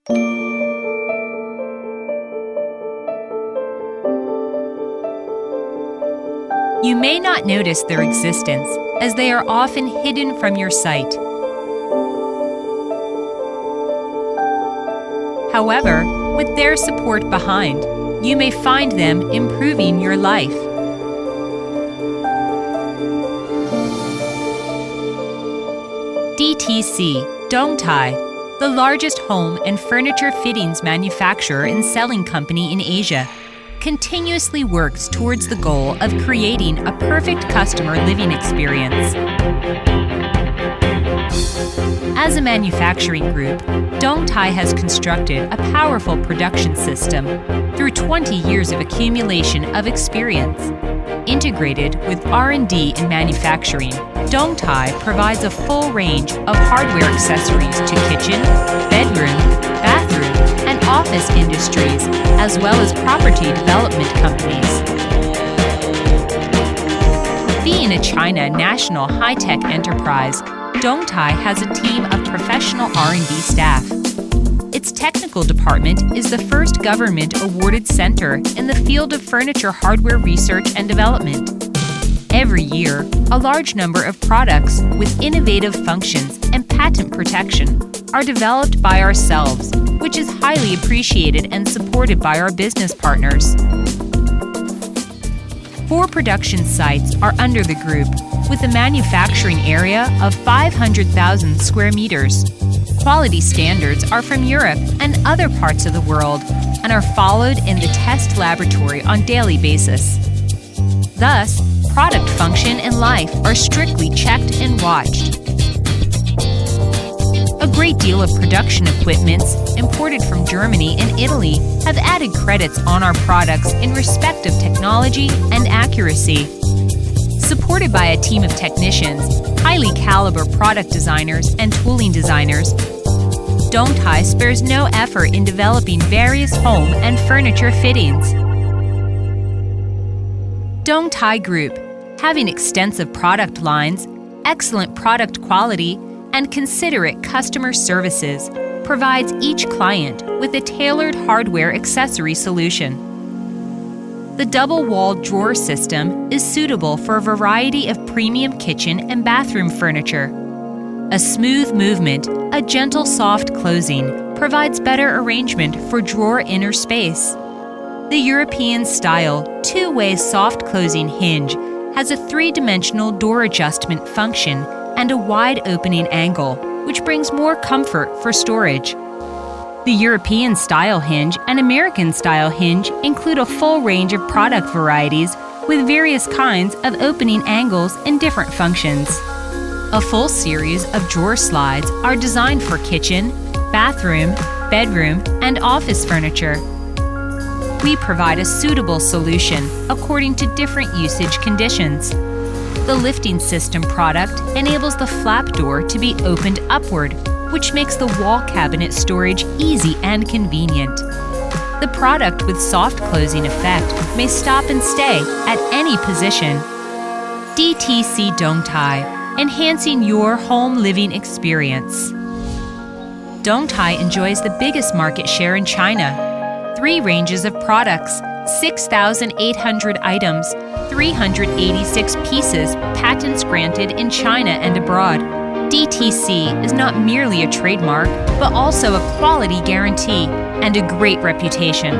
You may not notice their existence, as they are often hidden from your sight. However, with their support behind, you may find them improving your life. DTC Dongtai, the largest home and furniture fittings manufacturer and selling company in Asia, continuously works towards the goal of creating a perfect customer living experience. As a manufacturing group, Dongtai has constructed a powerful production system through 20 years of accumulation of experience. Integrated with R&D in manufacturing, Dongtai provides a full range of hardware accessories to kitchen, bedroom, bathroom, and office industries, as well as property development companies. Being a China national high-tech enterprise, Dongtai has a team of professional R&D staff. Its technical department is the first government-awarded center in the field of furniture hardware research and development. Every year, a large number of products with innovative functions and patent protection are developed by ourselves, which is highly appreciated and supported by our business partners. 4 production sites are under the group, with a manufacturing area of 500,000 square meters. Quality standards are from Europe and other parts of the world and are followed in the test laboratory on daily basis. Thus, product function and life are strictly checked and watched. A great deal of production equipments imported from Germany and Italy have added credits on our products in respect of technology and accuracy. Supported by a team of technicians, highly caliber product designers, and tooling designers, Dongtai spares no effort in developing various home and furniture fittings. Dongtai Group, having extensive product lines, excellent product quality, and considerate customer services, provides each client with a tailored hardware accessory solution. The double-walled drawer system is suitable for a variety of premium kitchen and bathroom furniture. A smooth movement, a gentle soft closing, provides better arrangement for drawer inner space. The European-style two-way soft closing hinge has a 3-dimensional door adjustment function and a wide opening angle, which brings more comfort for storage. The European-style hinge and American-style hinge include a full range of product varieties with various kinds of opening angles and different functions. A full series of drawer slides are designed for kitchen, bathroom, bedroom, and office furniture. We provide a suitable solution according to different usage conditions. The lifting system product enables the flap door to be opened upward, which makes the wall cabinet storage easy and convenient. The product with soft closing effect may stop and stay at any position. DTC Dongtai, enhancing your home living experience. Dongtai enjoys the biggest market share in China. 3 ranges of products, 6,800 items, 386 pieces, patents granted in China and abroad. DTC is not merely a trademark, but also a quality guarantee and a great reputation.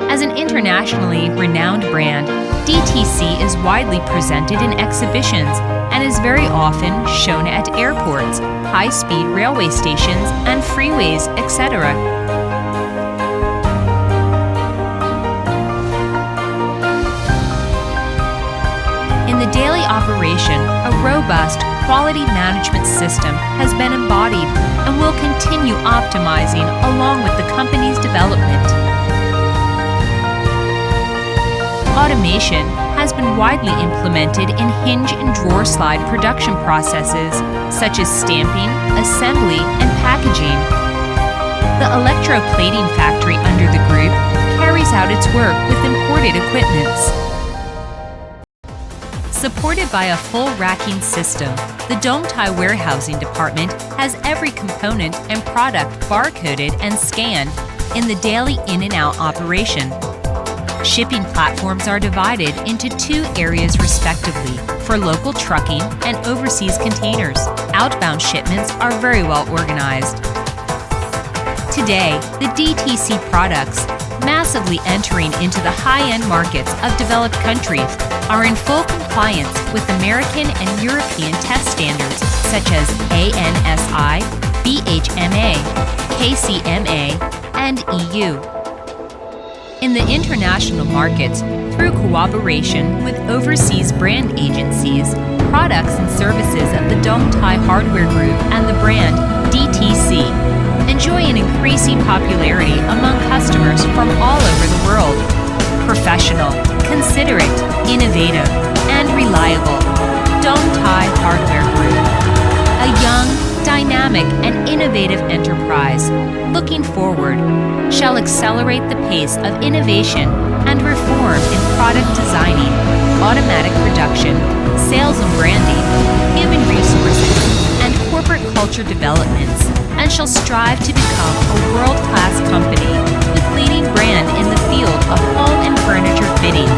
As an internationally renowned brand, DTC is widely presented in exhibitions and is very often shown at airports, high-speed railway stations, and freeways, etc. In the daily operation, a robust quality management system has been embodied and will continue optimizing along with the company's development. Automation has been widely implemented in hinge and drawer slide production processes, such as stamping, assembly, and packaging. The electroplating factory under the group carries out its work with imported equipments. Supported by a full racking system, the Dongtai warehousing department has every component and product barcoded and scanned in the daily in and out operation. Shipping platforms are divided into 2 areas respectively for local trucking and overseas containers. Outbound shipments are very well organized. Today, the DTC products, massively entering into the high-end markets of developed countries, are in full compliance with American and European test standards such as ANSI, BHMA, KCMA, and EU. In the international markets, through cooperation with overseas brand agencies, products and services of the Dongtai Hardware Group and the brand DTC enjoy an increasing popularity among customers from all over the world. Professional, considerate, innovative, and reliable. Dongtai Hardware Group. A young, dynamic, and innovative enterprise looking forward shall accelerate the pace of innovation and reform in product designing, automatic production, sales and branding, human resources, and corporate culture developments, and shall strive to become a world-class company with leading brand in the field of home and furniture fittings,